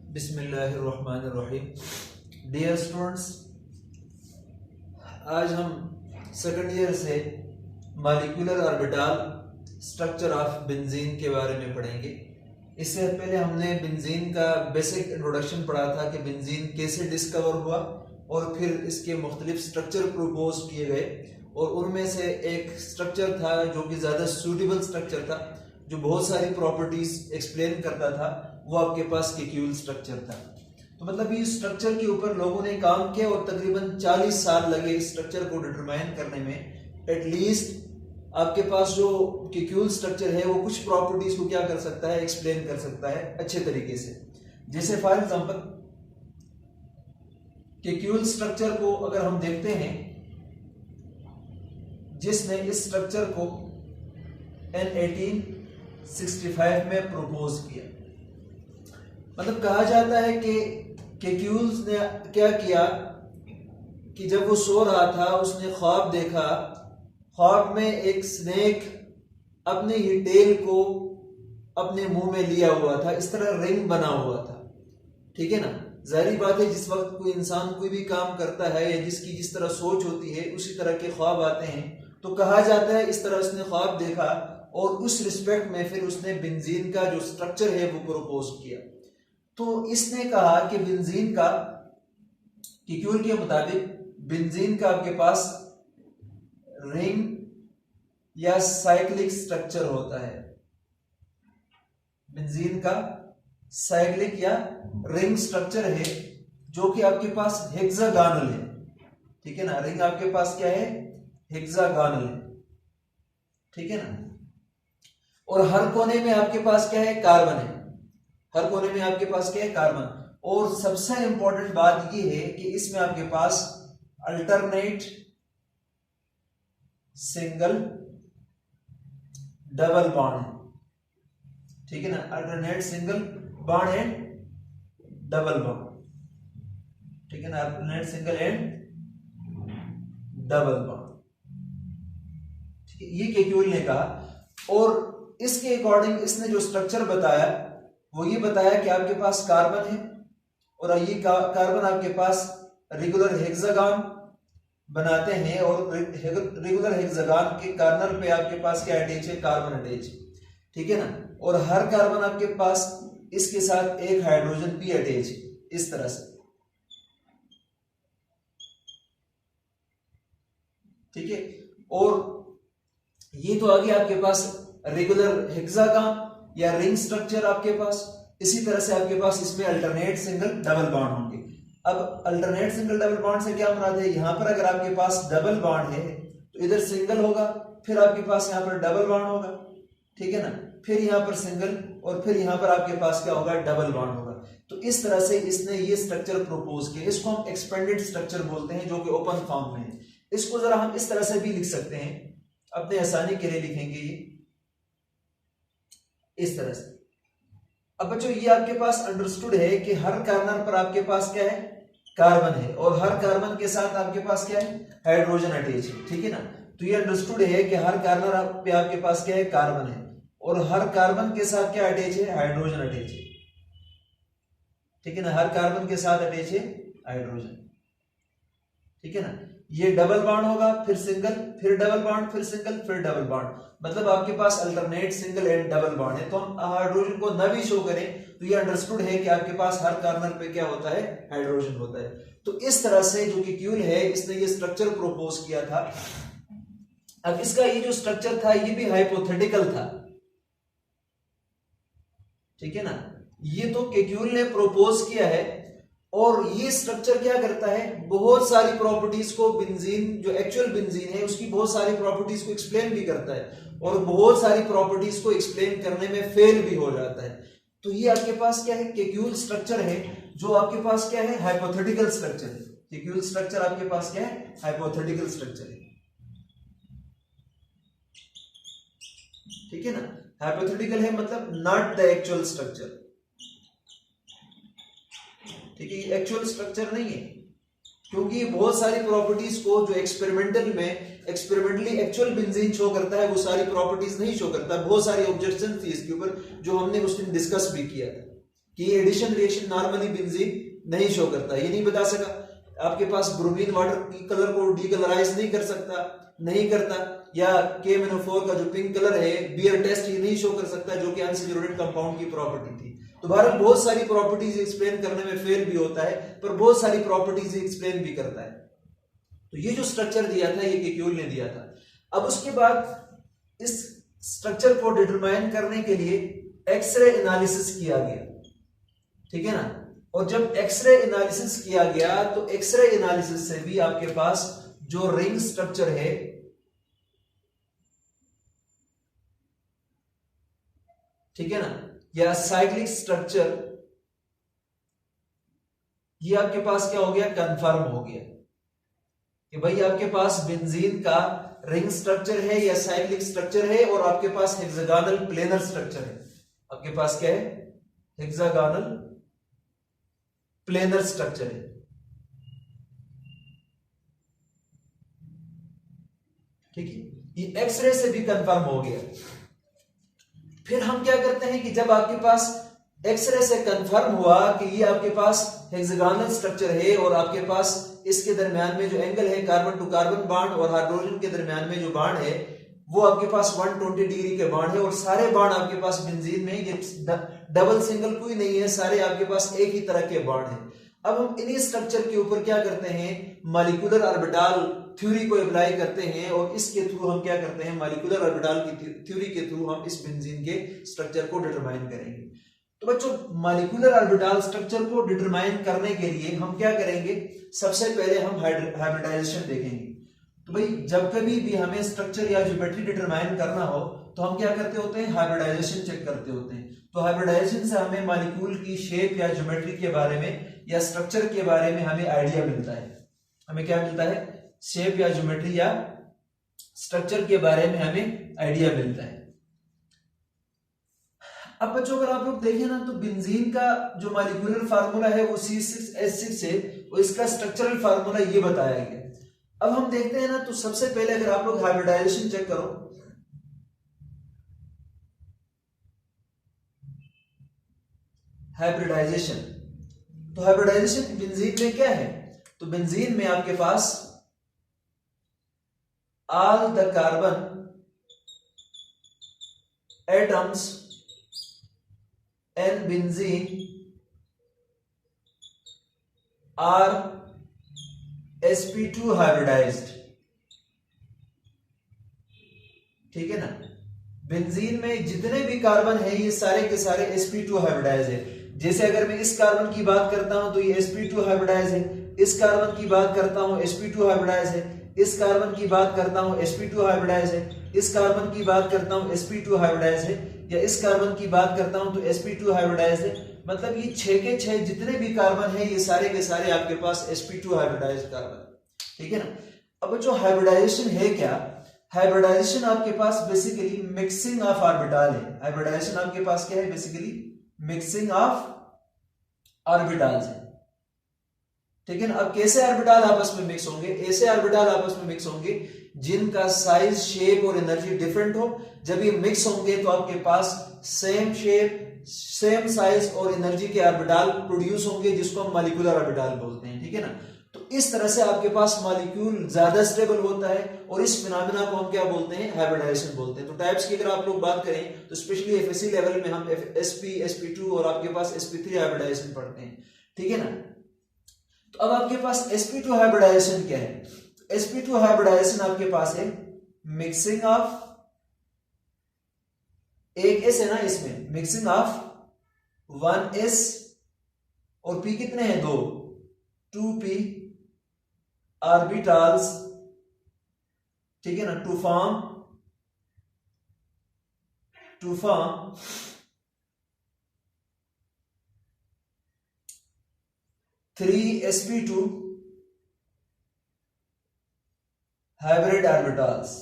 बिस्मिल्लाहिर्रहमानिर्रहीम। Dear students, आज हम सेकंड ईयर से molecular orbital structure of benzene के बारे में पढ़ेंगे। इससे पहले हमने बेंजीन का बेसिक इंट्रोडक्शन पढ़ा था कि बेंजीन कैसे डिस्कवर हुआ और फिर इसके मुख्तलिफ स्ट्रक्चर प्रपोज किए गए और उनमें से एक स्ट्रक्चर था जो कि ज़्यादा सूटेबल स्ट्रक्चर था, जो बहुत सारी प्रॉपर्टीज एक्सप्लेन करता था। वो आपके पास केक्यूल स्ट्रक्चर था। तो मतलब ये स्ट्रक्चर के ऊपर लोगों ने काम किया और तकरीबन 40 साल लगे इस स्ट्रक्चर को डिटरमाइन करने में। एटलीस्ट आपके पास जो केक्यूल स्ट्रक्चर है वो कुछ प्रॉपर्टीज को क्या कर सकता है, एक्सप्लेन कर सकता है अच्छे तरीके से। जैसे फॉर एग्जांपल केक्यूल स्ट्रक्चर को अगर हम देखते हैं, जिसने इस स्ट्रक्चर को इन 1865 में प्रपोज किया। मतलब कहा जाता है कि केक्यूल्स ने क्या किया कि जब वो सो रहा था उसने ख्वाब देखा। ख्वाब में एक स्नेक अपने ही टेल को अपने मुंह में लिया हुआ था, इस तरह रिंग बना हुआ था। ठीक है ना। जाहिर बात है जिस वक्त कोई इंसान कोई भी काम करता है या जिसकी जिस तरह सोच होती है उसी तरह के ख्वाब आते हैं। तो कहा जाता है इस तरह उसने ख्वाब देखा और उस रिस्पेक्ट में फिर उसने बेंजीन का जो स्ट्रक्चर है वो प्रपोज किया। तो इसने कहा कि बेंजीन का केक्यूल के मुताबिक बेंजीन का आपके पास रिंग या साइक्लिक स्ट्रक्चर होता है। बेंजीन का साइक्लिक या रिंग स्ट्रक्चर है जो कि आपके पास हेक्सागोनल है। ठीक है ना। रिंग आपके पास क्या है, हेक्सागोनल है। ठीक है ना। और हर कोने में आपके पास क्या है, कार्बन है। हर कोने में आपके पास क्या है, कार्बन। और सबसे इंपॉर्टेंट बात यह है कि इसमें आपके पास अल्टरनेट सिंगल डबल बॉन्ड है। ठीक है ना। Alternate single bond and double bond. ठीक है ना। Alternate single and double bond. ठीक है। ये केक्यूल ने कहा और इसके अकॉर्डिंग इसने जो स्ट्रक्चर बताया वो ये बताया कि आपके पास कार्बन है और ये कार्बन आपके पास रेगुलर हेक्सागन बनाते हैं और रेगुलर हेक्सागन के कॉर्नर पे आपके पास क्या अटैच है, कार्बन अटैच। ठीक है ना। और हर कार्बन आपके पास इसके साथ एक हाइड्रोजन भी अटैच है, इस तरह से। ठीक है। और ये तो आ गया आपके पास रेगुलर हेक्सागन या रिंग स्ट्रक्चर आपके पास। इसी तरह से आपके पास इसमें अल्टरनेट सिंगल डबल बॉन्ड होंगे। अब अल्टरनेट सिंगल डबल बॉन्ड से क्या मुराद है, यहां पर अगर आपके पास डबल बॉन्ड है तो इधर सिंगल होगा, फिर आपके पास यहां पर डबल बॉन्ड होगा। ठीक है ना। फिर यहां पर सिंगल और फिर यहां पर आपके पास क्या होगा, डबल बॉन्ड होगा। तो इस तरह से इसने ये स्ट्रक्चर प्रपोज किया। इसको हम एक्सपेंडेड स्ट्रक्चर बोलते हैं जो कि ओपन फॉर्म में है। इसको जरा हम इस तरह से भी लिख सकते हैं, अपने आसानी के लिए लिखेंगे ये इस तरह से। अब बच्चों ये आपके पास अंडरस्टूड है कि हर कार्बन पर आपके पास क्या है, कार्बन है और हर कार्बन के साथ आपके पास क्या है, हाइड्रोजन अटैच है। ठीक है ना। तो ये अंडरस्टूड है कि हर कार्बन पे आपके पास क्या है, कार्बन है और हर कार्बन के साथ क्या अटैच है, हाइड्रोजन अटैच है। ठीक है ना। हर कार्बन के साथ अटैच है हाइड्रोजन। ठीक है ना। ये डबल बॉन्ड होगा, फिर सिंगल, फिर डबल बॉन्ड, फिर सिंगल, फिर डबल बॉन्ड। मतलब आपके पास alternate single and double bond है। तो हम हाइड्रोजन को न भी शो करें तो ये अंडरस्टूड है कि आपके पास हर कार्बन पे क्या होता है, हाइड्रोजन होता है। तो इस तरह से जो केक्यूल है इसने ये स्ट्रक्चर प्रपोज किया था। अब इसका ये जो स्ट्रक्चर था ये भी हाइपोथेटिकल था। ठीक है ना। ये तो केक्यूल ने प्रपोज किया है और ये स्ट्रक्चर क्या करता है, बहुत सारी प्रॉपर्टीज को बेंजीन जो एक्चुअल बेंजीन है उसकी बहुत सारी प्रॉपर्टीज को एक्सप्लेन भी करता है और बहुत सारी प्रॉपर्टीज को एक्सप्लेन करने में फेल भी हो जाता है। तो ये आपके पास क्या है, केक्यूल स्ट्रक्चर है जो आपके पास क्या है, हाइपोथेटिकल स्ट्रक्चर है। केक्यूल स्ट्रक्चर आपके पास क्या है, हाइपोथेटिकल स्ट्रक्चर है। ठीक है ना। हाइपोथेटिकल है मतलब नॉट द एक्चुअल स्ट्रक्चर। ठीक है। ये एक्चुअल स्ट्रक्चर नहीं है क्योंकि बहुत सारी प्रॉपर्टीज को जो एक्सपेरिमेंटली एक्चुअल बेंजीन शो करता है वो सारी प्रॉपर्टीज नहीं शो करता। बहुत सारी ऑब्जेक्शन थी इसके ऊपर जो हमने उस दिन डिस्कस भी किया था। कि एडिशन रिएक्शन नॉर्मली बेंजीन नहीं शो करता, ये नहीं बता सका। आपके पास ब्रोमीन वाटर की कलर को डीकलराइज नहीं कर सकता, नहीं करता, या KMnO4 का जो पिंक कलर है बियर टेस्ट ये नहीं शो कर सकता, जो कि अनसैचुरेटेड कंपाउंड की प्रॉपर्टी थी। तो भारत बहुत सारी प्रॉपर्टीज एक्सप्लेन करने में फेल भी होता है, पर बहुत सारी प्रॉपर्टीज एक्सप्लेन भी करता है। तो ये जो स्ट्रक्चर दिया था ये केक्यूल ने दिया था। अब उसके बाद इस स्ट्रक्चर को डिटरमाइन करने के लिए एक्सरे एनालिसिस किया गया, ठीक है ना। और जब एक्सरे एनालिसिस किया गया तो एक्सरे एनालिसिस से भी आपके पास जो रिंग स्ट्रक्चर है, ठीक है ना, या साइक्लिक स्ट्रक्चर, ये आपके पास क्या हो गया, कंफर्म हो गया कि भाई आपके पास बेंजीन का रिंग स्ट्रक्चर है या साइक्लिक स्ट्रक्चर है, और आपके पास हेक्सागोनल प्लेनर स्ट्रक्चर है। आपके पास क्या है, हेक्सागोनल प्लेनर स्ट्रक्चर है, ठीक है। ये एक्सरे से भी कंफर्म हो गया। फिर हम क्या करते हैं कि जब आपके पास एक्सरे से कंफर्म हुआ कि ये आपके पास हेक्सागोनल स्ट्रक्चर है और आपके पास इसके दरमियान में जो एंगल है कार्बन टू कार्बन बॉन्ड और हाइड्रोजन के दरमियान में जो बॉन्ड है वो आपके पास 120 डिग्री के बॉन्ड है, और सारे बॉन्ड आपके पास बेंजीन में ये डबल सिंगल कोई नहीं है, सारे आपके पास एक ही तरह के बॉन्ड है। अब हम इन्हीं स्ट्रक्चर के ऊपर क्या करते हैं, मॉलिक्यूलर ऑर्बिटल थ्योरी को अप्लाई करते हैं, और इसके थ्रू हम क्या करते हैं, मॉलिक्यूलर ऑर्बिटल की थ्योरी के थ्रू हम इस बेंजीन के स्ट्रक्चर को डिटरमाइन करेंगे। तो बच्चों मॉलिक्यूलर ऑर्बिटल स्ट्रक्चर को डिटरमाइन करने के लिए हम क्या करेंगे, सबसे पहले हम हाइब्रिडाइजेशन देखेंगे। तो भाई जब कभी भी हमें स्ट्रक्चर या ज्योमेट्री डिटरमाइन करना हो तो हम क्या करते होते हैं, हाइब्रिडाइजेशन चेक करते होते हैं। तो हाइब्रिडाइजेशन से हमें मॉलिक्यूल की शेप या ज्योमेट्री के बारे में या स्ट्रक्चर के बारे में हमें आइडिया मिलता है। हमें क्या मिलता है, शेप या ज्योमेट्री या स्ट्रक्चर के बारे में हमें आइडिया मिलता है। अब बच्चों अगर आप लोग देखें ना तो बेंजीन का जो मॉलिक्यूलर फार्मूला है वो C6H6 है, और इसका स्ट्रक्चरल फार्मूला ये बताया गया। अब हम देखते हैं ना तो सबसे पहले अगर आप लोग हाइब्रिडाइजेशन चेक करो, हाइब्रिडाइजेशन, तो हाइब्रिडाइजेशन बेंजीन में क्या है, तो बेंजीन में आपके पास all the carbon atoms in benzene are sp2 hybridized, ठीक है ना। बेंजीन में जितने भी कार्बन है ये सारे के सारे sp2 हाइब्रिडाइज है। जैसे अगर मैं इस कार्बन की बात करता हूं तो ये sp2 हाइब्रिडाइज है, इस कार्बन की बात करता हूं sp2 हाइब्रिडाइज है, इस कार्बन की बात करता हूं sp2 हाइब्रिडाइज है, इस कार्बन की बात करता हूं sp2 हाइब्रिडाइज है, या इस कार्बन की बात करता हूं तो sp2 हाइब्रिडाइज है। मतलब ये 6 के 6 जितने भी कार्बन है ये सारे के सारे आपके पास sp2 हाइब्रिडाइज कार्बन, ठीक है ना। अब जो हाइब्रिडाइजेशन है क्या, हाइब्रिडाइजेशन आपके पास बेसिकली मिक्सिंग ऑफ ऑर्बिटल है। हाइब्रिडाइजेशन आपके पास क्या है, बेसिकली मिक्सिंग ऑफ ऑर्बिटल्स है, ठीक है ना। अब कैसे ऑर्बिटल आपस में मिक्स होंगे, ऐसे ऑर्बिटल आपस में मिक्स होंगे जिनका साइज, शेप और एनर्जी डिफरेंट हो। जब ये मिक्स होंगे तो आपके पास सेम शेप, सेम साइज और एनर्जी के ऑर्बिटल प्रोड्यूस होंगे, जिसको हम मॉलिक्यूलर ऑर्बिटल बोलते हैं, ठीक है ना। तो इस तरह से आपके पास मॉलिक्यूल ज्यादा स्टेबल होता है, और इस फिनोमेना को हम क्या बोलते हैं, हाइब्रिडाइजेशन बोलते हैं। तो टाइप्स की अगर आप लोग बात करें तो स्पेशली एफएससी लेवल में हम sp, sp2 और आपके पास sp3 हाइब्रिडाइजेशन पढ़ते हैं, ठीक है ना। तो अब आपके पास sp2 हाइब्रिडाइजेशन क्या है, sp2 हाइब्रिडाइजेशन आपके पास है मिक्सिंग ऑफ, एक s है ना इसमें, मिक्सिंग ऑफ 1s और p कितने हैं, 2p ऑर्बिटल्स, ठीक है ना, to form 3sp2 hybrid orbitals,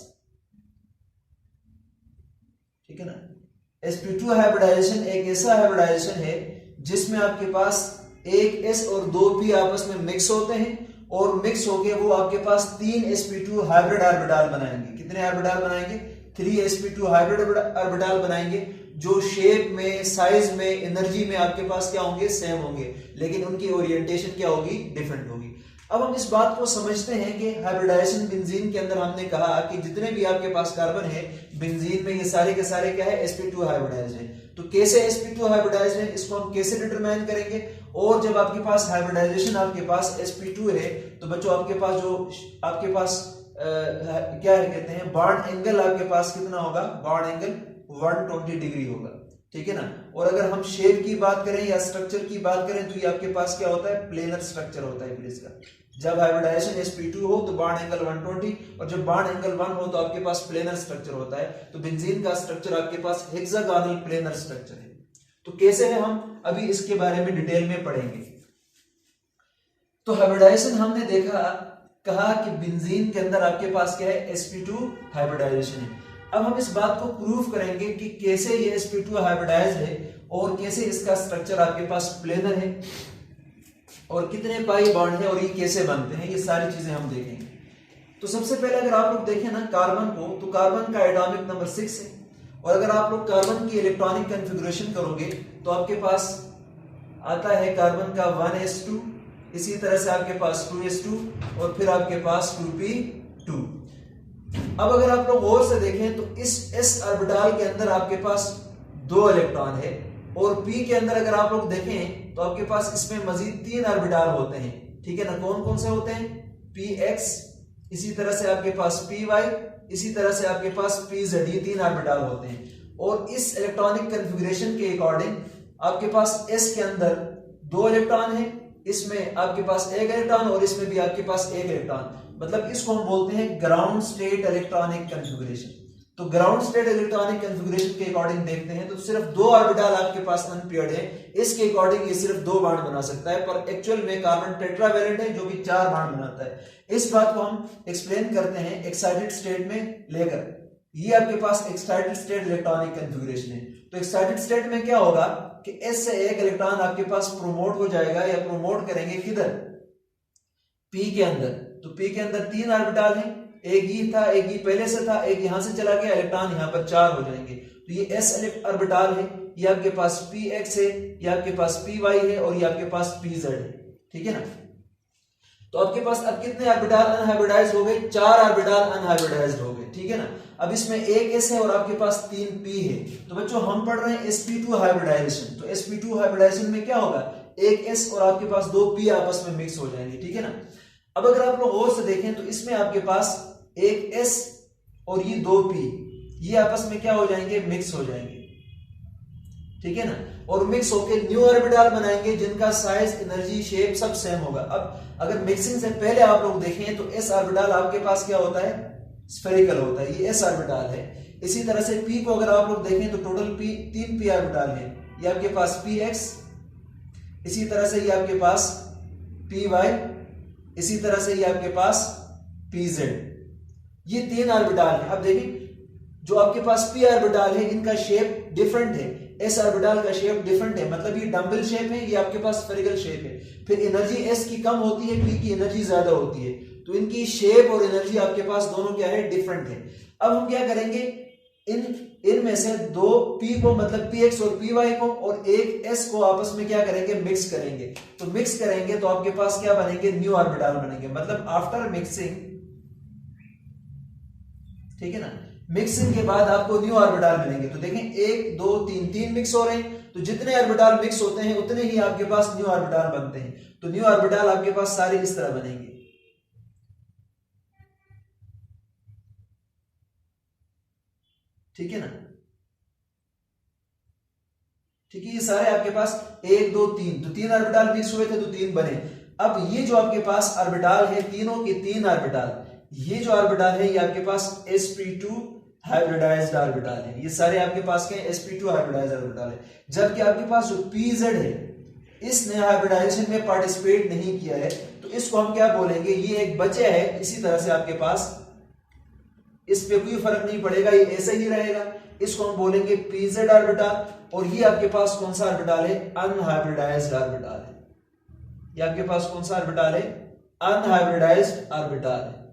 ठीक है ना। sp2 हाइब्रिडाइजेशन एक ऐसा हाइब्रिडाइजेशन है जिसमें आपके पास एक s और 2p आपस में मिक्स होते हैं, और मिक्स होके वो आपके पास 3 sp2 हाइब्रिड ऑर्बिटल बनाएंगे। कितने ऑर्बिटल बनाएंगे, 3 sp2 हाइब्रिड ऑर्बिटल बनाएंगे, जो शेप में, साइज में, एनर्जी में आपके पास क्या होंगे, सेम होंगे, लेकिन उनकी ओरिएंटेशन क्या होगी, डिफरेंट होगी। अब हम इस बात को समझते हैं कि हाइब्रिडाइजेशन बेंजीन के अंदर हमने कहा कि जितने भी आपके पास कार्बन है बेंजीन में, ये सारे के सारे क्या है, sp2 हाइब्रिडाइज्ड है। तो कैसे sp2 हाइब्रिडाइज्ड है, इसको हम कैसे डिटरमाइन करेंगे। और जब आपके पास हाइब्रिडाइजेशन आपके पास sp2 है तो बच्चों आपके पास जो आपके पास क्या है कहते हैं, बॉन्ड एंगल आपके पास कितना होगा, बॉन्ड एंगल 120 डिग्री होगा, ठीक है ना। और अगर हम शेप की बात करें या स्ट्रक्चर की बात करें तो ये आपके पास क्या होता है, प्लेनर स्ट्रक्चर होता है फिर इसका। जब हाइब्रिडाइजेशन sp2 हो तो बॉन्ड एंगल 120, और जब बॉन्ड एंगल 1 हो तो आपके पास प्लेनर स्ट्रक्चर होता है। तो बेंजीन का स्ट्रक्चर आपके पास हेक्सागोनल प्लेनर स्ट्रक्चर है। तो कैसे है, हम अभी इसके बारे में डिटेल में पढ़ेंगे। तो हाइब्रिडाइजेशन हमने देखा, कहा कि बेंजीन के अंदर आपके पास क्या है, sp2 हाइब्रिडाइजेशन है। अब हम इस बात को प्रूव करेंगे कि कैसे ये sp2 हाइब्रिडाइज्ड है और कैसे इसका स्ट्रक्चर आपके पास प्लेनर है और कितने पाई बॉन्ड है और ये कैसे बनते हैं, ये सारी चीजें हम देखेंगे। तो सबसे पहले अगर आप लोग देखें ना कार्बन को, तो कार्बन का एटॉमिक नंबर 6 है। और अगर आप लोग कार्बन की इलेक्ट्रॉनिक कॉन्फ़िगरेशन करोगे तो आपके पास आता है कार्बन का 1s2, इसी तरह से आपके पास 2s2 और फिर आपके पास 2p2। अब अगर आप लोग गौर से देखें तो इस s ऑर्बिटल के अंदर आपके पास 2 इलेक्ट्रॉन है, और p के अंदर अगर आप लोग देखें तो आपके पास इसमें मजीद 3 ऑर्बिटल होते हैं, ठीक है ना। कौन कौन से होते हैं, px, इसी तरह से आपके पास py, इसी तरह से आपके पास pz, ये 3 ऑर्बिटल होते हैं। और इस इलेक्ट्रॉनिक कॉन्फ़िगरेशन के अकॉर्डिंग आपके पास s के अंदर 2 इलेक्ट्रॉन है, इसमें आपके पास 1 इलेक्ट्रॉन और इसमें भी आपके पास 1 इलेक्ट्रॉन, मतलब इसको हम बोलते हैं ग्राउंड स्टेट इलेक्ट्रॉनिक कॉन्फ़िगरेशन। तो ग्राउंड स्टेट इलेक्ट्रॉनिक कॉन्फ़िगरेशन के अकॉर्डिंग देखते हैं तो सिर्फ 2 ऑर्बिटल आपके पास अनपेयर्ड है, इसके अकॉर्डिंग ये सिर्फ 2 बॉन्ड बना सकता है, पर एक्चुअल में कार्बन टेट्रावैलेंट है जो कि 4 बॉन्ड बनाता है। इस बात को हम एक्सप्लेन करते हैं एक्साइटेड स्टेट में लेकर। ये आपके पास एक्साइटेड स्टेट इलेक्ट्रॉनिक कॉन्फ़िगरेशन है। तो एक्साइटेड स्टेट में क्या होगा कि s से 1 इलेक्ट्रॉन आपके पास प्रोमोट हो जाएगा, या प्रोमोट करेंगे किधर, p के अंदर। तो p के अंदर 3 ऑर्बिटल हैं, एक ये था, एक ये पहले से था, एक यहां से चला गया, इलेक्ट्रॉन यहां पर 4 हो जाएंगे। तो ये s ऑर्बिटल है, ये आपके पास px है, ये आपके पास py है और ये आपके पास pz है, ठीक है ना। तो आपके पास अब कितने ऑर्बिटल अनहाइब्रिडाइज्ड हो गए, 4 ऑर्बिटल अनहाइब्रिडाइज्ड हो गए, ठीक है ना। अब इसमें एक s है और आपके पास 3 p है। तो बच्चों हम पढ़ रहे हैं sp2 हाइब्रिडाइजेशन। तो sp2 हाइब्रिडाइजेशन में क्या होगा, एक s और आपके पास 2 p आपस में मिक्स हो जाएंगे, ठीक है ना। अब अगर आप लोग गौर से देखें तो इसमें आपके पास एक s और ये 2 p, ये आपस में क्या हो जाएंगे, मिक्स हो जाएंगे, ठीक है ना। और मिक्स होकर न्यू ऑर्बिटल बनाएंगे जिनका साइज, एनर्जी, शेप सब सेम होगा। अब अगर मिक्सिंग से पहले आप लोग देखें तो s ऑर्बिटल आपके पास क्या होता है, स्फेरिकल होता है, ये s ऑर्बिटल है। इसी तरह से p को अगर आप लोग देखें तो टोटल p 3 p ऑर्बिटल है, ये आपके पास px, इसी तरह से ये आपके पास py, इसी तरह से ये आपके पास pz, ये 3 ऑर्बिटल है। अब देखिए जो आपके पास p ऑर्बिटल है इनका शेप डिफरेंट है, s ऑर्बिटल का शेप डिफरेंट है, मतलब ये डम्बल शेप है, ये आपके पास स्फेरिकल शेप है। फिर एनर्जी s की कम होती है, p की एनर्जी ज्यादा होती है, तो इनकी शेप और एनर्जी आपके पास दोनों क्या है, डिफरेंट है। अब हम क्या करेंगे, इनमें से 2 p को मतलब px और py को और एक s को आपस में क्या करेंगे, मिक्स करेंगे। तो मिक्स करेंगे तो आपके पास क्या बनेंगे, न्यू ऑर्बिटल बनेंगे, मतलब आफ्टर मिक्सिंग, ठीक है ना। मिक्सिंग के बाद आपको न्यू ऑर्बिटल मिलेंगे। तो देखें 1 2 3 3 मिक्स हो रहे हैं, तो जितने ऑर्बिटल मिक्स होते हैं उतने ही आपके पास न्यू ऑर्बिटल बनते हैं। तो न्यू ऑर्बिटल आपके पास सारे इस तरह बनेंगे, ठीक है ना। ठीक है, ये सारे आपके पास 1 2 3, तो 3 ऑर्बिटल मिक्स हुए थे तो 3 बने। अब ये जो आपके पास ऑर्बिटल है, तीनों के 3 ऑर्बिटल, ये जो ऑर्बिटल है ये आपके पास sp2 हाइब्रिडाइज्ड ऑर्बिटल है, ये सारे आपके पास के sp2 हाइब्रिडाइज्ड ऑर्बिटल है। जबकि आपके पास जो pz है इसने हाइब्रिडाइजेशन में पार्टिसिपेट नहीं किया है, तो इसको हम क्या बोलेंगे, ये एक बच्चा है। इसी तरह से आपके पास इस पे कोई फर्क नहीं पड़ेगा, ये ऐसा ही रहेगा, इसको हम बोलेंगे pz ऑर्बिटल। और ये आपके पास कौन सा ऑर्बिटल है, अनहाइब्रिडाइज्ड ऑर्बिटल है। ये आपके पास कौन सा ऑर्बिटल है, अनहाइब्रिडाइज्ड ऑर्बिटल है,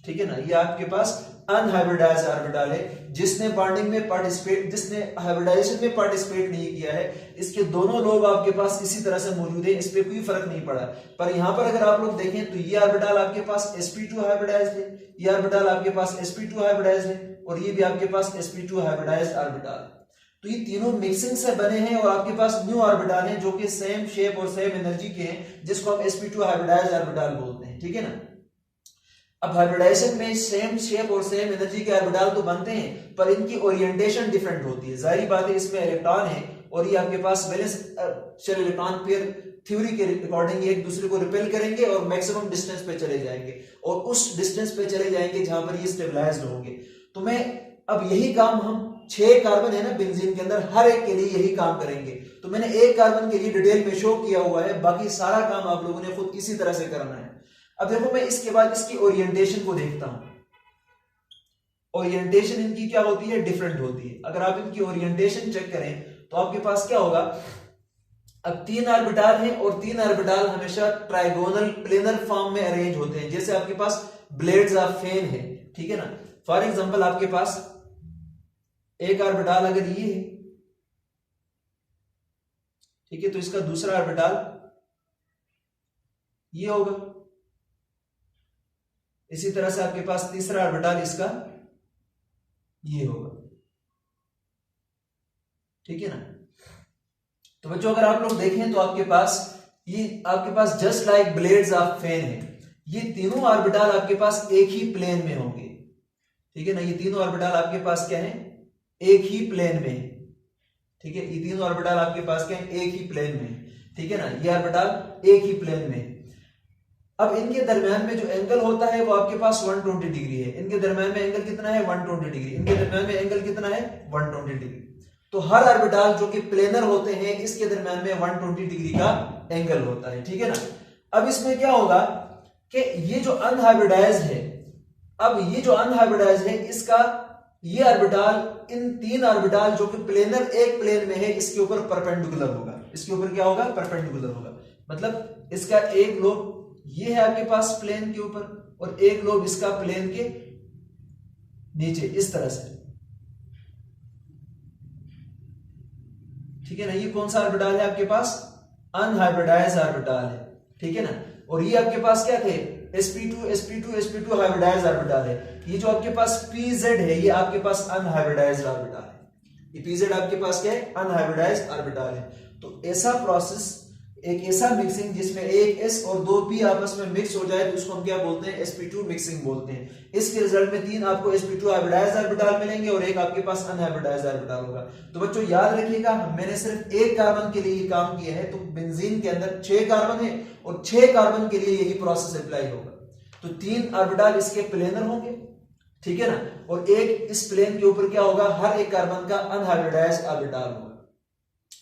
ठीक है ना। ये आपके पास अनहाइब्रिडाइज्ड ऑर्बिटल है, जिसने बॉन्डिंग में पार्टिसिपेट, जिसने हाइब्रिडाइजेशन में पार्टिसिपेट नहीं किया है, इसके दोनों लोब आपके पास इसी तरह से मौजूद है, इस पे कोई फर्क नहीं पड़ा। पर यहां पर अगर आप लोग देखें तो ये ऑर्बिटल आपके पास sp2 हाइब्रिडाइज्ड है, ये ऑर्बिटल आपके पास sp2 हाइब्रिडाइज्ड है, और ये भी आपके पास sp2 हाइब्रिडाइज्ड ऑर्बिटल। तो ये तीनों मिक्सिंग से बने हैं और आपके पास न्यू ऑर्बिटल हैं जो कि सेम शेप और सेम एनर्जी के हैं, जिसको हम sp2 हाइब्रिडाइज्ड ऑर्बिटल बोलते हैं, ठीक है ना। अब हाइब्रिडाइजेशन में सेम शेप और सेम एनर्जी के ऑर्बिटल तो बनते हैं, पर इनकी ओरिएंटेशन डिफरेंट होती है। जाहिर बात है इसमें इलेक्ट्रॉन है और ये आपके पास valence shell electron pair theory के अकॉर्डिंग एक दूसरे को रिपेल करेंगे और मैक्सिमम डिस्टेंस पे चले जाएंगे, और उस डिस्टेंस पे चले जाएंगे जहां पर ये स्टेबलाइज्ड होंगे। तो मैं अब यही काम हम 6 कार्बन है ना बेंजीन के अंदर, हर एक के लिए यही काम करेंगे। तो मैंने एक कार्बन के लिए डिटेल में शो किया हुआ है, बाकी सारा काम आप लोगों ने खुद इसी तरह से करना है। अब देखो मैं इसके बाद इसकी ओरिएंटेशन को देखता हूं। ओरिएंटेशन इनकी क्या होती है, डिफरेंट होती है। अगर आप इनकी ओरिएंटेशन चेक करें तो आपके पास क्या होगा, अब 3 ऑर्बिटल हैं और 3 ऑर्बिटल हमेशा ट्राइगोनल प्लेनर फॉर्म में अरेंज होते हैं, जैसे आपके पास ब्लेड्स ऑफ फैन है, ठीक है ना। फॉर एग्जांपल आपके पास एक ऑर्बिटल अगर ये है, ठीक है, तो इसका दूसरा ऑर्बिटल ये होगा, इसी तरह से आपके पास तीसरा ऑर्बिटल इसका ये होगा, ठीक है ना। तो बच्चों अगर आप लोग देखें तो आपके पास just like blades of fan है, ये तीनों ऑर्बिटल आपके पास एक ही प्लेन में होंगे, ठीक है ना। ये तीनों ऑर्बिटल आपके पास क्या है, एक ही प्लेन में है, ठीक है। ये तीनों ऑर्बिटल आपके पास क्या है, एक ही प्लेन में, ठीक है ना। ये ऑर्बिटल एक ही प्लेन में। अब इनके दरमियान में जो एंगल होता है वो आपके पास 120 डिग्री है। इनके दरमियान में एंगल कितना है, 120 डिग्री। इनके दरमियान में एंगल कितना है, 120 डिग्री। तो हर ऑर्बिटल जो कि प्लेनर होते हैं इसके दरमियान में 120 डिग्री का एंगल होता है, ठीक है ना। अब इसमें क्या होगा कि ये जो अनहाइब्रिडाइज्ड है, अब ये जो अनहाइब्रिडाइज्ड है इसका ये ऑर्बिटल इन 3 ऑर्बिटल जो कि प्लेनर एक प्लेन में है इसके ऊपर परपेंडिकुलर होगा। इसके ऊपर क्या होगा, परपेंडिकुलर होगा। मतलब इसका एक लोब ये है आपके पास प्लेन के ऊपर और एक लोब इसका प्लेन के नीचे, इस तरह से, ठीक है ना। ये कौन सा ऑर्बिटल है आपके पास, अनहाइब्रिडाइज्ड ऑर्बिटल है, ठीक है ना। और ये आपके पास क्या थे, sp2 हाइब्रिडाइज्ड ऑर्बिटल है। ये जो आपके पास pz है ये आपके पास अनहाइब्रिडाइज्ड ऑर्बिटल है। ये pz आपके पास क्या है, अनहाइब्रिडाइज्ड ऑर्बिटल है। तो ऐसा प्रोसेस, एक ऐसा मिक्सिंग जिसमें एक s और 2 p आपस में मिक्स हो जाए तो उसको हम क्या बोलते हैं, sp2 मिक्सिंग बोलते हैं। इसके रिजल्ट में 3 आपको sp2 हाइब्रिडाइज्ड ऑर्बिटल मिलेंगे और एक आपके पास अनहाइब्रिडाइज्ड ऑर्बिटल होगा। तो बच्चों याद रखिएगा मैंने सिर्फ एक कार्बन के लिए ये काम किया है, तो बेंजीन के अंदर 6 कार्बन है और 6 कार्बन के लिए यही प्रोसेस अप्लाई होगा। तो 3 ऑर्बिटल इसके प्लेनर होंगे, ठीक है ना, और एक इस प्लेन के ऊपर क्या होगा, हर एक कार्बन का अनहाइब्रिडाइज्ड ऑर्बिटल होगा।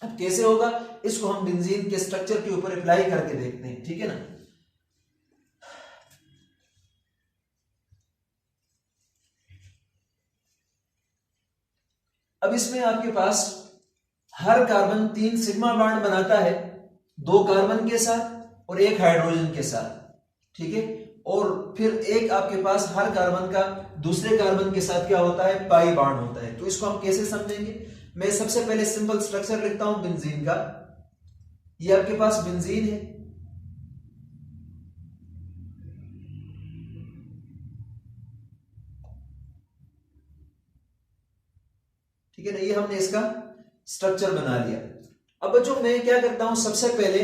अब कैसे होगा, इसको हम बेंजीन के स्ट्रक्चर के ऊपर अप्लाई करके देखते हैं, ठीक है ना। अब इसमें आपके पास हर कार्बन 3 सिग्मा बॉन्ड बनाता है, 2 कार्बन के साथ और 1 हाइड्रोजन के साथ, ठीक है। और फिर एक आपके पास हर कार्बन का दूसरे कार्बन के साथ क्या होता है, पाई बॉन्ड होता है। तो इसको हम कैसे समझेंगे, मैं सबसे पहले सिंपल स्ट्रक्चर लिखता हूं बेंजीन का। ये आपके पास बेंजीन है, ठीक है ना। ये हमने इसका स्ट्रक्चर बना लिया। अब बच्चों मैं क्या करता हूं, सबसे पहले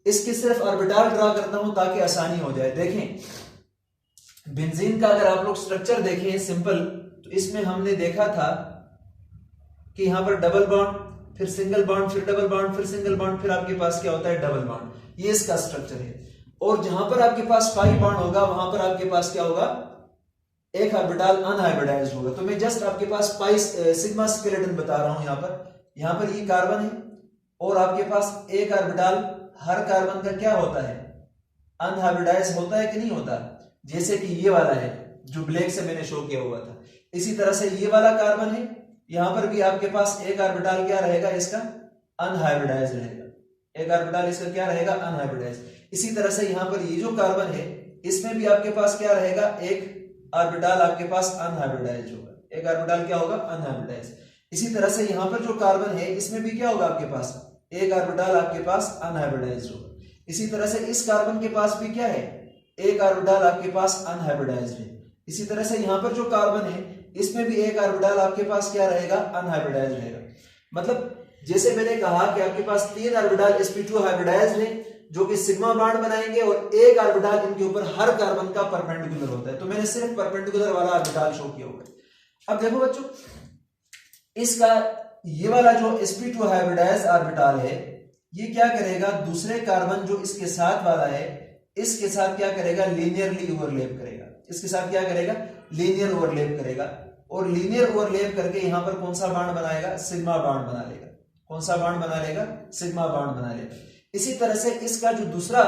इसकी सिर्फ ऑर्बिटल ड्रा करता हूं ताकि आसानी हो जाए। देखें बेंजीन का अगर आप लोग स्ट्रक्चर देखें सिंपल, तो इसमें हमने देखा था कि यहां पर डबल बॉन्ड, फिर सिंगल बॉन्ड, फिर डबल बॉन्ड, फिर सिंगल बॉन्ड, फिर आपके पास क्या होता है, डबल बॉन्ड। ये इसका स्ट्रक्चर है। और जहां पर आपके पास पाई बॉन्ड होगा वहां पर आपके पास क्या होगा, एक ऑर्बिटल अनहाइब्रिडाइज्ड होगा। तो मैं जस्ट आपके पास पाई सिग्मा स्केलेटन बता रहा हूं। यहां पर ये कार्बन है और आपके पास एक ऑर्बिटल, हर कार्बन का क्या होता है, अनहाइब्रिडाइज्ड होता है कि नहीं होता। जैसे कि ये वाला है जो ब्लैक से मैंने शो किया हुआ था, इसी तरह से ये वाला कार्बन है, यहां पर भी आपके पास एक ऑर्बिटल क्या रहेगा, इसका अनहाइब्रिडाइज्ड रहेगा। एक ऑर्बिटल इसका क्या रहेगा, अनहाइब्रिडाइज्ड। इसी तरह से यहां पर ये जो कार्बन है इसमें भी आपके पास क्या रहेगा, एक ऑर्बिटल आपके पास अनहाइब्रिडाइज्ड होगा, एक ऑर्बिटल क्या होगा, अनहाइब्रिडाइज्ड। इसी तरह से यहां पर जो कार्बन है इसमें भी क्या होगा आपके पास, एक ऑर्बिटल आपके पास अनहाइब्रिडाइज्ड होगा। इसी तरह से इस कार्बन के पास भी क्या है, एक ऑर्बिटल आपके पास अनहाइब्रिडाइज्ड है। इसी तरह से यहां पर जो कार्बन है इसमें भी एक ऑर्बिटल आपके पास क्या रहेगा, अनहाइब्रिडाइज्ड रहेगा। मतलब जैसे मैंने कहा कि आपके पास 3 ऑर्बिटल sp2 हाइब्रिडाइज्ड है जो कि सिग्मा बॉन्ड बनाएंगे और एक ऑर्बिटल इनके ऊपर हर कार्बन का परपेंडिकुलर होता है, तो मैंने सिर्फ परपेंडिकुलर वाला ऑर्बिटल शो किया हुआ है। अब देखो बच्चों, इसका ये वाला जो sp2 हाइब्रिडाइज्ड ऑर्बिटल है ये क्या करेगा, दूसरे कार्बन जो इसके साथ वाला है इसके साथ क्या करेगा, लीनियरली ओवरलैप करेगा, इसके साथ क्या करेगा, लीनियर ओवरलैप करेगा, और लीनियर ओवरलैप करके यहां पर कौन सा बॉन्ड बनाएगा, सिग्मा बॉन्ड बना लेगा। कौन सा बॉन्ड बना लेगा, सिग्मा बॉन्ड बना लेगा। इसी तरह से इसका जो दूसरा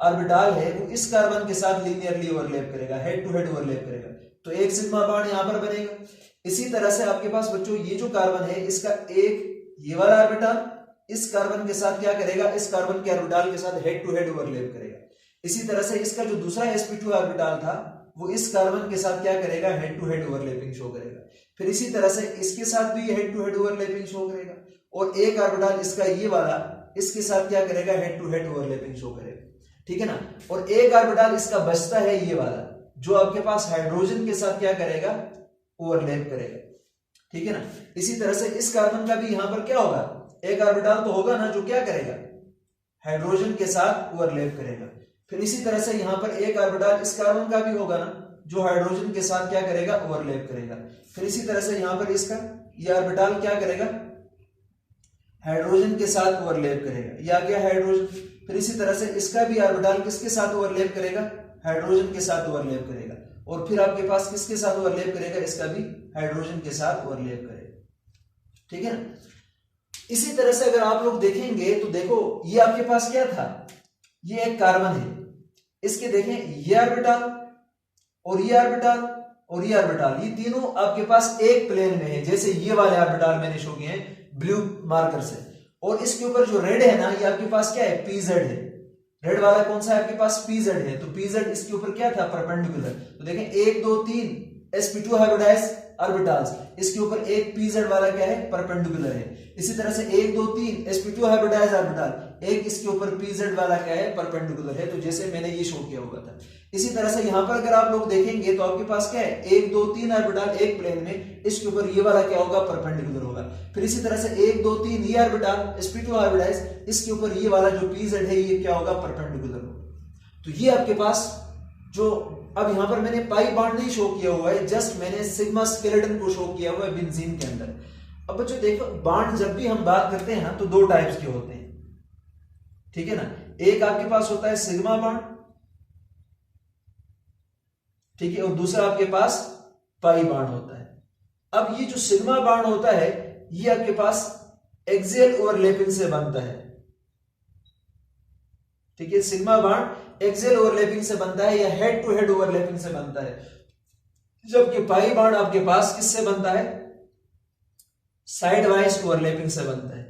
ऑर्बिटल है वो इस कार्बन के साथ लीनियरली ओवरलैप करेगा, हेड टू हेड ओवरलैप करेगा, तो एक सिग्मा बॉन्ड यहां पर बनेगा। इसी तरह से आपके पास बच्चों ये जो कार्बन है इसका एक ये वाला ऑर्बिटल इस कार्बन के साथ क्या करेगा, इस कार्बन के ऑर्बिटल के साथ हेड टू हेड ओवरलैप करेगा। इसी तरह से इसका जो दूसरा sp2 ऑर्बिटल था वो इस कार्बन के साथ क्या करेगा, head to head overlapping show करेगा। फिर इसी तरह से इसके साथ भी head to head overlapping show करेगा, और एक ऑर्बिटल इसका ये वाला इसके साथ क्या करेगा, head to head overlapping show करेगा, ठीक है ना। और एक ऑर्बिटल इसका बचता है ये वाला जो आपके पास हाइड्रोजन के साथ क्या करेगा, ओवरलैप करेगा, ठीक है ना। इसी तरह से इस कार्बन का भी यहां पर क्या होगा, एक ऑर्बिटल तो होगा ना जो क्या करेगा, हाइड्रोजन के साथ ओवरलैप करेगा। फिर इसी तरह से यहां पर एक ऑर्बिटल इस कार्बन का भी होगा ना जो हाइड्रोजन के साथ क्या करेगा, ओवरलैप करेगा। फिर इसी तरह से यहां पर इसका ये ऑर्बिटल क्या करेगा, हाइड्रोजन के साथ ओवरलैप करेगा, ये आ गया हाइड्रोजन। फिर इसी तरह से इसका भी ऑर्बिटल किसके साथ ओवरलैप करेगा, हाइड्रोजन के साथ ओवरलैप करेगा। और फिर आपके पास किसके साथ ओवरलैप करेगा, इसका भी हाइड्रोजन के साथ ओवरलैप करेगा, ठीक है ना। इसी तरह से अगर आप लोग देखेंगे तो देखो ये आपके पास क्या था, ये एक कार्बन है, इसके देखें ये ऑर्बिटल और ये ऑर्बिटल और ये ऑर्बिटल, ये तीनों आपके पास एक प्लेन में है, जैसे ये वाले ऑर्बिटल मैंने शो किए हैं ब्लू मार्कर से। और इसके ऊपर जो रेड है ना ये आपके पास क्या है, पीजेड है। रेड वाला कौन सा है आपके पास, पीजेड है, तो पीजेड इसके ऊपर क्या था, परपेंडिकुलर। तो देखें 1 2 3 sp2 हाइब्रिडाइज्ड ऑर्बिटल्स, इसके ऊपर एक pz वाला क्या है, परपेंडिकुलर है। इसी तरह से 1 2 3 sp2 हाइब्रिडाइज्ड ऑर्बिटल, एक इसके ऊपर pz वाला क्या है, परपेंडिकुलर है, तो जैसे मैंने ये शो किया हुआ था। इसी तरह से यहां पर अगर आप लोग देखेंगे तो आपके पास क्या है, 1 2 3 ऑर्बिटल एक प्लेन में, इसके ऊपर ये वाला क्या होगा, परपेंडिकुलर होगा। फिर इसी तरह से 1 2 3 ये ऑर्बिटल sp2 हाइब्रिडाइज्ड, इसके ऊपर ये वाला जो pz है ये क्या होगा, परपेंडिकुलर होगा। तो ये आपके पास जो अब यहां पर मैंने पाई बॉन्ड नहीं शो किया हुआ है, जस्ट मैंने सिग्मा स्केलेटन को शो किया हुआ है बेंजीन के अंदर। अब बच्चों देखो बॉन्ड जब भी हम बात करते हैं ना तो 2 टाइप्स के होते हैं, ठीक है ना। एक आपके पास होता है सिग्मा बॉन्ड, ठीक है, और दूसरा आपके पास पाई बॉन्ड होता है। अब ये जो सिग्मा बॉन्ड होता है ये आपके पास एक्सियल ओवरलैपिंग से बनता है, ठीक है। सिग्मा बॉन्ड एक्सियल ओवरलैपिंग से बनता है या हेड टू हेड ओवरलैपिंग से बनता है, जबकि पाई बॉन्ड आपके पास किससे बनता है, साइड वाइज ओवरलैपिंग से बनता है,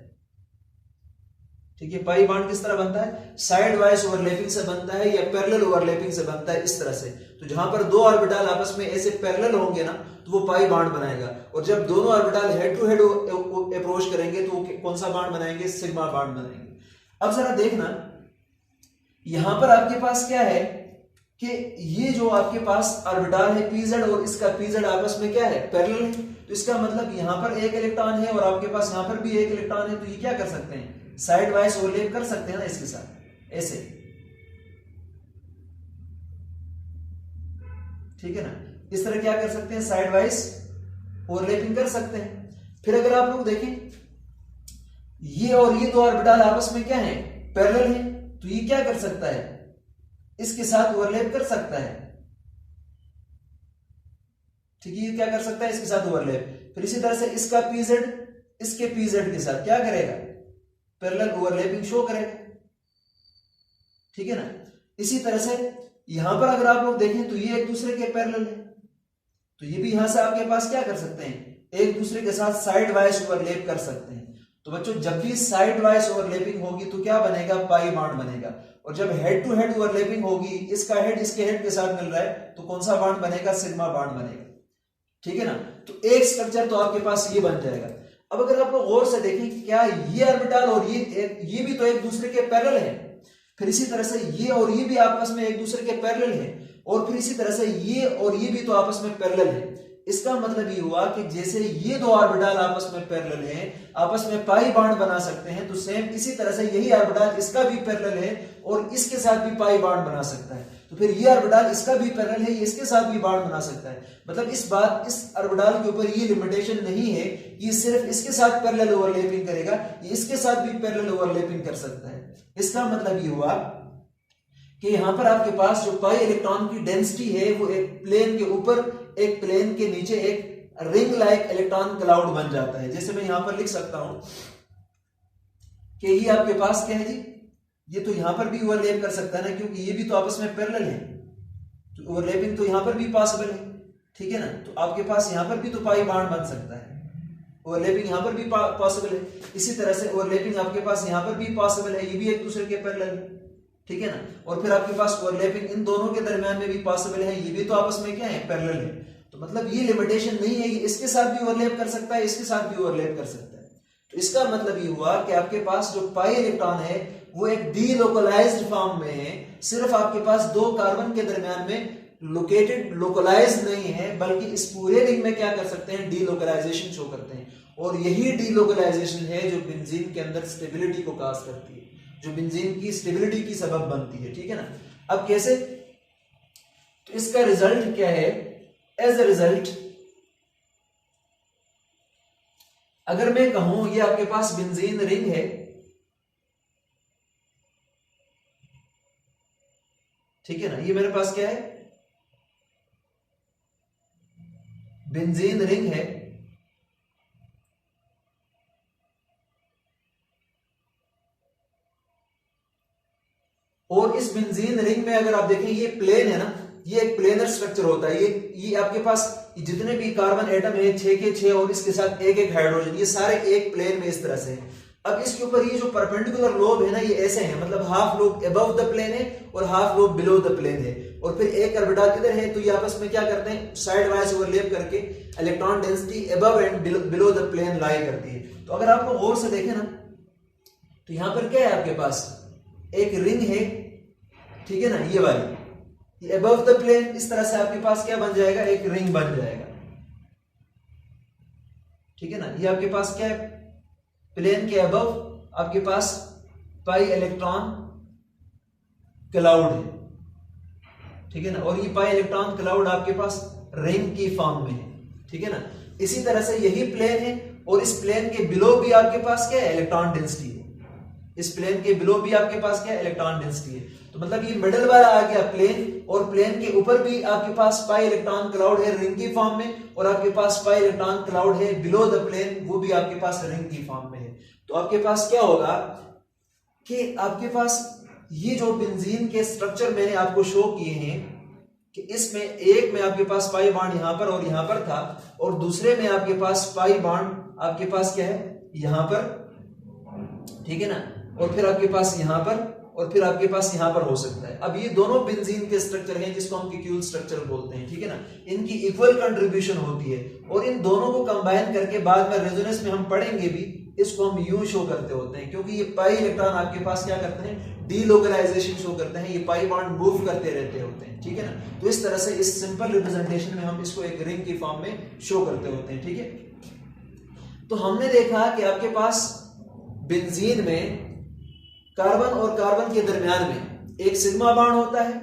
ठीक है। पाई बॉन्ड किस तरह बनता है, साइड वाइज ओवरलैपिंग से बनता है या पैरेलल ओवरलैपिंग से बनता है, इस तरह से। तो जहां पर 2 ऑर्बिटल आपस में ऐसे पैरेलल होंगे ना तो वो पाई बॉन्ड बनाएगा, और जब दोनों orbital head to head approach करेंगे तो वो कौन सा बॉन्ड बनाएंगे, सिग्मा बॉन्ड बनाएंगे। अब जरा देखना यहां पर आपके पास क्या है कि ये जो आपके पास ऑर्बिटल है pz और इसका pz आपस में क्या है, पैरेलल है, तो इसका मतलब यहां पर एक इलेक्ट्रॉन है और आपके पास यहां पर भी एक इलेक्ट्रॉन है, तो ये क्या कर सकते हैं, साइड वाइज ओवरलैप कर सकते हैं ना इसके साथ, ऐसे, ठीक है ना। इस तरह क्या कर सकते हैं, साइड वाइज ओवरलैपिंग कर सकते हैं। फिर अगर आप लोग देखें ये और ये 2 ऑर्बिटल आपस में क्या है, पैरेलल है, तो ये क्या कर सकता है, इसके साथ ओवरलैप कर सकता है, ठीक है, ये क्या कर सकता है, इसके साथ ओवरलैप। फिर इसी तरह से इसका pz इसके pz के साथ क्या करेगा, पैरेलल ओवरलैपिंग शो करेगा, ठीक है ना। इसी तरह से यहां पर अगर आप लोग देखें तो ये एक दूसरे के पैरेलल है, तो ये भी यहां से आपके पास क्या कर सकते हैं, एक दूसरे के साथ साइड वाइज ओवरलैप कर सकते हैं। तो बच्चों जब भी साइड वाइज ओवरलैपिंग होगी तो क्या बनेगा, पाई बॉन्ड बनेगा, और जब हेड टू हेड ओवरलैपिंग होगी, इसका हेड इसके हेड के साथ मिल रहा है, तो कौन सा बॉन्ड बनेगा? सिग्मा बॉन्ड बनेगा, ठीक है ना। तो एक स्ट्रक्चर तो आपके पास ये बन जाएगा। अब अगर आप लोग गौर से देखें, क्या ये ऑर्बिटल और ये भी तो एक दूसरे के पैरेलल है, फिर इसी तरह से ये और ये भी आपस में एक दूसरे के पैरेलल है, और फिर इसी तरह से ये और ये भी तो आपस में पैरेलल है। इसका मतलब ये हुआ कि जैसे ये दो ऑर्बिटल आपस में पैरेलल हैं, आपस में पाई बॉन्ड बना सकते हैं, तो सेम इसी तरह से यही ऑर्बिटल इसका भी पैरेलल है और इसके साथ भी पाई बॉन्ड बना सकता है। तो फिर ये ऑर्बिटल इसका भी पैरेलल है, ये इसके साथ भी बॉन्ड बना सकता है। मतलब इस ऑर्बिटल के ऊपर ये लिमिटेशन नहीं है कि सिर्फ इसके साथ पैरेलल ओवरलैपिंग करेगा, ये इसके साथ भी पैरेलल ओवरलैपिंग कर सकता है। इसका मतलब ये हुआ कि यहां पर आपके पास जो पाई इलेक्ट्रॉन की डेंसिटी है वो एक प्लेन के ऊपर, एक प्लेन के नीचे एक रिंग लाइक इलेक्ट्रॉन क्लाउड बन जाता है। जैसे मैं यहां पर लिख सकता हूं कि ये आपके पास क्या है जी, ये तो यहां पर भी ओवरलैप कर सकता है ना, क्योंकि ये भी तो आपस में पैरेलल है, तो ओवरलैपिंग तो यहां पर भी पॉसिबल है, ठीक है ना। तो आपके पास यहां पर भी तो पाई बॉन्ड बन सकता है, ओवरलैपिंग यहां पर भी पॉसिबल है। इसी तरह से ओवरलैपिंग आपके पास यहां पर भी पॉसिबल है, ये भी एक दूसरे के पैरेलल है, ठीक है ना। और फिर आपके पास ओवरलैपिंग इन दोनों के दरमियान में भी पॉसिबल है, ये भी तो आपस में क्या है? पैरेलल है। तो मतलब ये लिमिटेशन नहीं है, ये इसके साथ भी ओवरलैप कर सकता है, इसके साथ भी ओवरलैप कर सकता है। तो इसका मतलब ये हुआ कि आपके पास जो पाई इलेक्ट्रॉन है वो एक डीलोकलाइज्ड फॉर्म में है, सिर्फ आपके पास दो कार्बन के दरमियान में लोकलाइज नहीं है, बल्कि इस पूरे रिंग में क्या कर सकते हैं? डीलोकलाइजेशन शो करते हैं। और यही डीलोकलाइजेशन है जो बेंजीन के अंदर स्टेबिलिटी को काज करती है, जो बेंजीन की स्टेबिलिटी की सबब बनती है, ठीक है ना। अब कैसे? तो इसका रिजल्ट क्या है? एज ए रिजल्ट अगर मैं कहूं ये आपके पास बेंजीन रिंग है, ठीक है ना, ये मेरे पास क्या है? बेंजीन रिंग है, और इस बेंजीन रिंग में अगर आप देखें ये प्लेन है ना, ये एक प्लेनर स्ट्रक्चर होता है। ये आपके पास जितने भी कार्बन एटम है 6 के 6 और इसके साथ एक एक हाइड्रोजन, ये सारे एक प्लेन में इस तरह से है। अब इसके ऊपर ये जो परपेंडिकुलर लोब है ना, ये ऐसे है, मतलब half lobe above the plane है और half lobe below the plane है। और फिर एक ऑर्बिटल किधर है, तो ये आपस में क्या करते हैं? साइड वाइज ओवरलैप करके electron density above and below the plane lie करती है। तो अगर आपको गौर से देखें ना, तो यहां पर क्या है? आपके पास एक रिंग है, ठीक है ना, ये वाली, ये अबव द प्लेन, इस तरह से आपके पास क्या बन जाएगा? एक रिंग बन जाएगा, ठीक है ना। ये आपके पास क्या है? प्लेन के अबव आपके पास पाई इलेक्ट्रॉन क्लाउड है, ठीक है ना, और ये पाई इलेक्ट्रॉन क्लाउड आपके पास रिंग की फॉर्म में है, ठीक है ना। इसी तरह से यही प्लेन है और इस प्लेन के बिलो भी आपके पास क्या है? इलेक्ट्रॉन डेंसिटी है। इस प्लेन के बिलो भी आपके पास क्या है? इलेक्ट्रॉन डेंसिटी है। तो मतलब ये मिडिल वाला आ गया प्लेन, और प्लेन के ऊपर भी आपके पास पाई इलेक्ट्रॉन क्लाउड है रिंग की फॉर्म में, और आपके पास पाई इलेक्ट्रॉन क्लाउड है बिलो द प्लेन, वो भी आपके पास रिंग की फॉर्म में है। तो आपके पास क्या होगा कि आपके पास ये जो बेंजीन के स्ट्रक्चर मैंने आपको शो किए हैं कि इसमें एक में आपके पास पाई बॉन्ड यहां पर और यहां पर था, और दूसरे में आपके पास पाई बॉन्ड आपके पास क्या है? यहां पर, ठीक है ना, और फिर आपके पास यहां पर, और फिर आपके पास यहां पर हो सकता है। अब ये दोनों बेंजीन के स्ट्रक्चर हैं जिसको हम क्यूल स्ट्रक्चर बोलते हैं, ठीक है ना। इनकी इक्वल कंट्रीब्यूशन होती है, और इन दोनों को कंबाइन करके बाद में रेजोनेंस में हम पढ़ेंगे भी, इसको हम यूं शो करते होते हैं, क्योंकि ये पाई इलेक्ट्रॉन आपके पास क्या करते हैं? डीलोकलाइजेशन शो करते हैं, ये पाई बॉन्ड मूव करते रहते होते हैं, ठीक है ना। तो इस तरह से इस सिंपल रिप्रेजेंटेशन में हम इसको एक रिंग की फॉर्म में शो करते होते हैं, ठीक है। तो हमने देखा कि आपके पास बेंजीन में कार्बन और कार्बन के दरमियान में एक सिग्मा बॉन्ड होता है,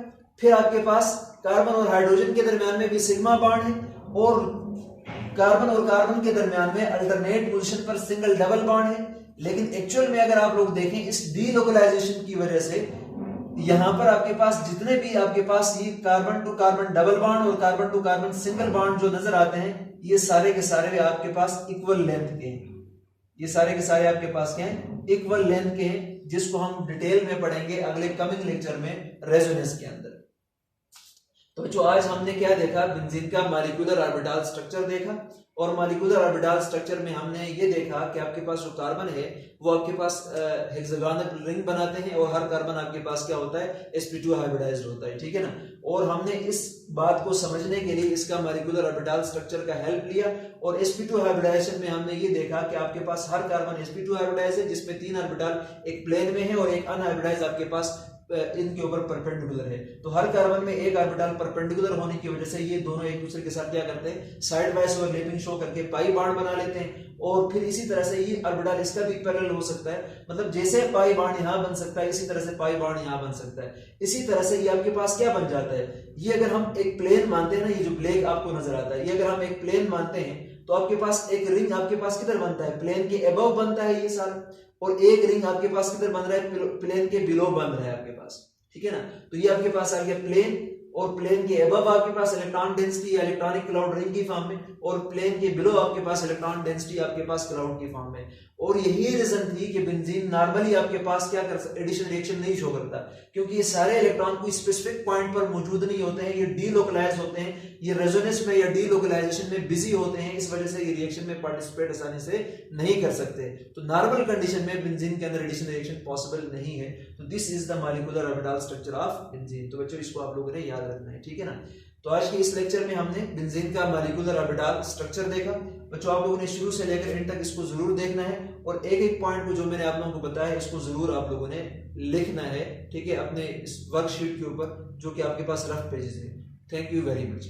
फिर आपके पास कार्बन और हाइड्रोजन के दरमियान में भी सिग्मा बॉन्ड है, और कार्बन और कार्बन के दरमियान में अल्टरनेट पोजीशन पर सिंगल डबल बॉन्ड है। लेकिन एक्चुअल में अगर आप लोग देखें, इस डीलोकलाइजेशन की वजह से यहां पर आपके पास जितने भी आपके पास ये carbon to carbon double bond और carbon to carbon single bond जो नजर आते हैं, ये सारे के सारे आपके पास इक्वल लेंथ के हैं। ये सारे के सारे आपके पास क्या हैं? इक्वल लेंथ के हैं, जिसको हम डिटेल में पढ़ेंगे अगले कमिंग लेक्चर में रेजोनेंस के अंदर। तो जो आज हमने क्या देखा? बेंजीन का मॉलिक्यूलर ऑर्बिटल स्ट्रक्चर देखा, और मॉलिक्यूलर ऑर्बिटल स्ट्रक्चर में हमने ये देखा कि आपके पास जो कार्बन है वो आपके पास हेक्सागोनल रिंग बनाते हैं और हर कार्बन आपके पास क्या होता है, sp2 हाइब्रिडाइज्ड होता है, ठीक है ना। और हमने इस बात को समझने के लिए इसका मॉलिक्यूलर ऑर्बिटल स्ट्रक्चर का हेल्प लिया और sp2 हाइब्रिडाइजेशन में हमने ये देखा कि आपके पास हर कार्बन sp2 हाइब्रिडाइज है जिसमें 3 ऑर्बिटल एक प्लेन में है और एक अनहाइब्रिडाइज आपके पास इनके ऊपर परपेंडिकुलर है। तो हर कार्बन में एक ऑर्बिटल परपेंडिकुलर होने की वजह से ये दोनों एक दूसरे के साथ क्या करते हैं, साइड वाइज ओवरलैपिंग शो करके पाई बॉन्ड बना लेते हैं। और फिर इसी तरह से ये ऑर्बिटल इसका भी पैरेलल हो सकता है, मतलब जैसे पाई बॉन्ड यहाँ बन सकता है इसी तरह से पाई बॉन्ड यहाँ बन सकता है। इसी तरह से ये आपके पास क्या बन जाता है, ये अगर हम एक प्लेन मानते हैं ना, ये जो ब्लैक आपको नजर आता है, ये अगर हम एक प्लेन मानते हैं तो आपके पास एक रिंग आपके पास किधर बनता है, प्लेन के अबव बनता है ये सारा, और एक रिंग आपके पास किधर बन रहा है, प्लेन के बिलो बन रहा है आपके पास, ठीक है ना। तो ये आपके पास आ गया प्लेन, और प्लेन के अबव आपके पास इलेक्ट्रॉन डेंसिटी या इलेक्ट्रॉनिक क्लाउड रिंग की फॉर्म में, और प्लेन के बिलो आपके पास इलेक्ट्रॉन डेंसिटी आपके पास क्लाउड की फॉर्म में। और यही रीजन थी कि बेंजीन नॉर्मली आपके पास क्या कर एडिशन रिएक्शन नहीं शो करता, क्योंकि ये सारे इलेक्ट्रॉन कोई स्पेसिफिक पॉइंट पर मौजूद नहीं होते हैं, ये डीलोकलाइज होते हैं, ये रेजोनेंस में या डीलोकलाइजेशन में बिजी होते हैं, इस वजह से ये रिएक्शन में पार्टिसिपेट आसानी से नहीं कर सकते। तो नॉर्मल कंडीशन में बेंजीन के अंदर एडिशन रिएक्शन पॉसिबल नहीं है। तो this is the molecular orbital structure of benzene. तो बच्चों इसको आप लोगों ने याद रखना है, ठीक है ना। तो आज के इस लेक्चर में हमने बेंजीन का मॉलिक्यूलर ऑर्बिटल स्ट्रक्चर देखा। बच्चों आप लोगों ने शुरू से लेकर एंड तक इसको जरूर देखना है, और एक एक पॉइंट को जो मैंने आप लोगों को बताया इसको जरूर आप लोगों ने लिखना है, ठीक है, अपने इस वर्कशीट के ऊपर जो कि आपके पास रफ पेजेस है। Thank you very much.